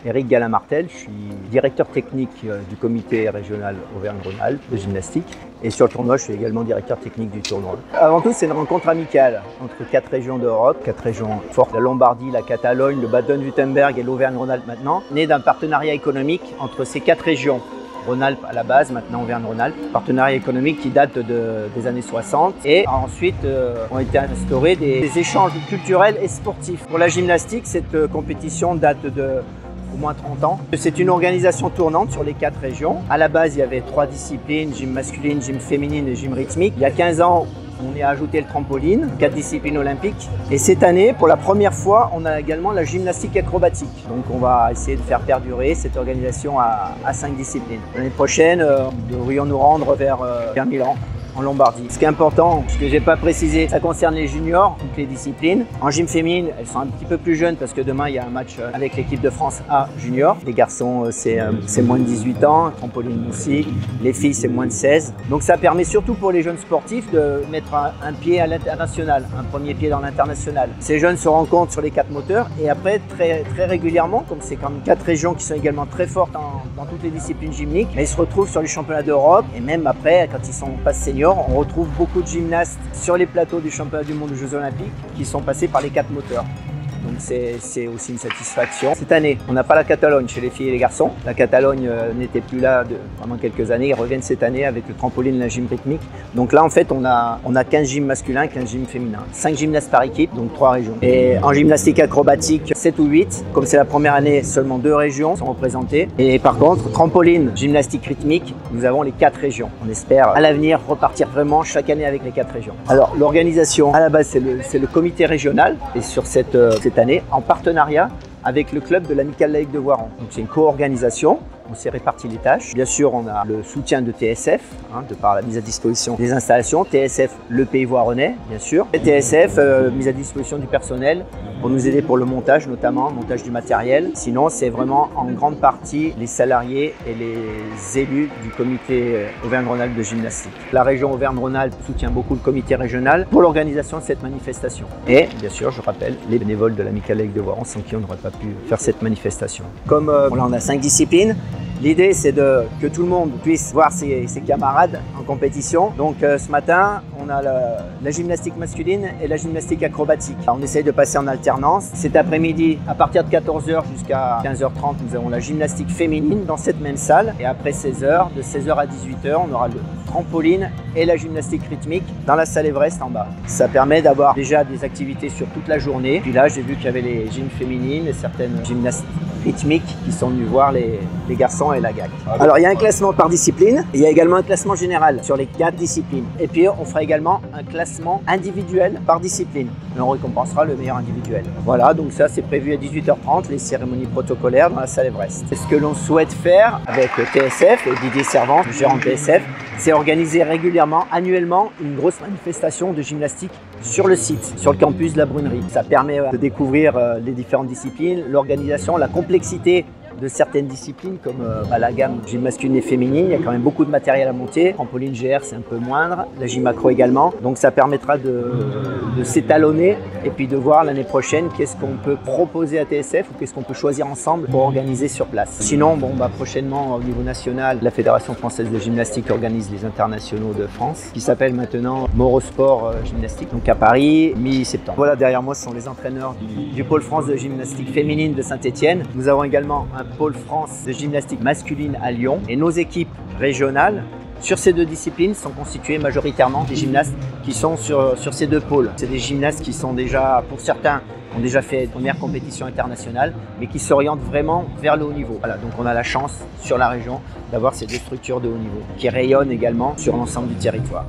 Éric Gallin-Martel, je suis directeur technique du comité régional Auvergne-Rhône-Alpes de gymnastique. Et sur le tournoi, je suis également directeur technique du tournoi. Avant tout, c'est une rencontre amicale entre 4 régions d'Europe, 4 régions fortes, la Lombardie, la Catalogne, le Baden-Württemberg et l'Auvergne-Rhône-Alpes maintenant, né d'un partenariat économique entre ces 4 régions. Rhône-Alpes à la base, maintenant Auvergne-Rhône-Alpes. Partenariat économique qui date des années 60 et ensuite ont été instaurés des échanges culturels et sportifs. Pour la gymnastique, cette compétition date de au moins 30 ans. C'est une organisation tournante sur les 4 régions. À la base, il y avait 3 disciplines, gym masculine, gym féminine et gym rythmique. Il y a 15 ans, on y a ajouté le trampoline, 4 disciplines olympiques. Et cette année, pour la première fois, on a également la gymnastique acrobatique. Donc on va essayer de faire perdurer cette organisation à 5 disciplines. L'année prochaine, nous devrions nous rendre vers Milan, en Lombardie. Ce qui est important, ce que je n'ai pas précisé, ça concerne les juniors, toutes les disciplines. En gym féminine, elles sont un petit peu plus jeunes parce que demain, il y a un match avec l'équipe de France A junior. Les garçons, c'est moins de 18 ans, trampoline aussi. Les filles, c'est moins de 16. Donc ça permet surtout pour les jeunes sportifs de mettre un pied à l'international, un premier pied dans l'international. Ces jeunes se rencontrent sur les 4 moteurs et après, très régulièrement, comme c'est quand même 4 régions qui sont également très fortes dans toutes les disciplines gymniques, mais ils se retrouvent sur les championnats d'Europe et même après, quand ils sont pas seniors, on retrouve beaucoup de gymnastes sur les plateaux du championnat du monde des Jeux Olympiques qui sont passés par les 4 moteurs. Donc c'est aussi une satisfaction. Cette année, on n'a pas la Catalogne chez les filles et les garçons. La Catalogne n'était plus là pendant quelques années. Ils reviennent cette année avec le trampoline et la gym rythmique. Donc là, en fait, on a 15 gyms masculins, 15 gyms féminins. 5 gymnastes par équipe, donc 3 régions. Et en gymnastique acrobatique, 7 ou 8. Comme c'est la première année, seulement 2 régions sont représentées. Et par contre, trampoline, gymnastique rythmique, nous avons les 4 régions. On espère à l'avenir repartir vraiment chaque année avec les 4 régions. Alors, l'organisation, à la base, c'est le comité régional. Et sur cette année, en partenariat avec le club de l'Amicale laïque de Voiron. Donc c'est une co-organisation, on s'est réparti les tâches. Bien sûr, on a le soutien de TSF, de par la mise à disposition des installations. TSF, le Pays Voironnais, bien sûr. Et TSF, mise à disposition du personnel pour nous aider pour le montage, notamment, montage du matériel. Sinon, c'est vraiment en grande partie les salariés et les élus du comité Auvergne-Rhône-Alpes de gymnastique. La région Auvergne-Rhône-Alpes soutient beaucoup le comité régional pour l'organisation de cette manifestation. Et bien sûr, je rappelle, les bénévoles de l'Amicale laïque de Voiron sans qui on n'aurait pas pu faire cette manifestation. Comme là, on a 5 disciplines. L'idée, c'est que tout le monde puisse voir ses camarades en compétition. Donc ce matin, on a la gymnastique masculine et la gymnastique acrobatique. Alors, on essaye de passer en alternance. Cet après-midi, à partir de 14h jusqu'à 15h30, nous avons la gymnastique féminine dans cette même salle. Et après 16h, de 16h à 18h, on aura le trampoline et la gymnastique rythmique dans la salle Everest en bas. Ça permet d'avoir déjà des activités sur toute la journée. Puis là, j'ai vu qu'il y avait les gyms féminines et certaines gymnastes rythmiques qui sont venus voir les garçons et la GAC. Alors il y a un classement par discipline, et il y a également un classement général sur les 4 disciplines. Et puis on fera également un classement individuel par discipline. Et on récompensera le meilleur individuel. Voilà, donc ça c'est prévu à 18h30, les cérémonies protocolaires dans la salle Everest. Ce que l'on souhaite faire avec TSF et Didier Servant, le gérant de TSF, c'est organiser régulièrement, annuellement, une grosse manifestation de gymnastique sur le site, sur le campus de la Brunerie. Ça permet de découvrir les différentes disciplines, l'organisation, la complexité de certaines disciplines comme la gamme gym masculine et féminine. Il y a quand même beaucoup de matériel à monter. Trampoline GR, c'est un peu moindre. La gym macro également. Donc ça permettra de s'étalonner et puis de voir l'année prochaine qu'est-ce qu'on peut proposer à TSF ou qu'est-ce qu'on peut choisir ensemble pour organiser sur place. Sinon, prochainement au niveau national, la Fédération française de gymnastique organise les internationaux de France qui s'appellent maintenant Morosport Gymnastique, donc à Paris, mi-septembre. Voilà, derrière moi, ce sont les entraîneurs du pôle France de gymnastique féminine de Saint-Étienne. Nous avons également un pôle France de gymnastique masculine à Lyon et nos équipes régionales sur ces 2 disciplines sont constituées majoritairement des gymnastes qui sont sur ces 2 pôles. C'est des gymnastes qui sont déjà, pour certains, ont déjà fait une première compétition internationale, mais qui s'orientent vraiment vers le haut niveau. Voilà, donc on a la chance sur la région d'avoir ces 2 structures de haut niveau qui rayonnent également sur l'ensemble du territoire.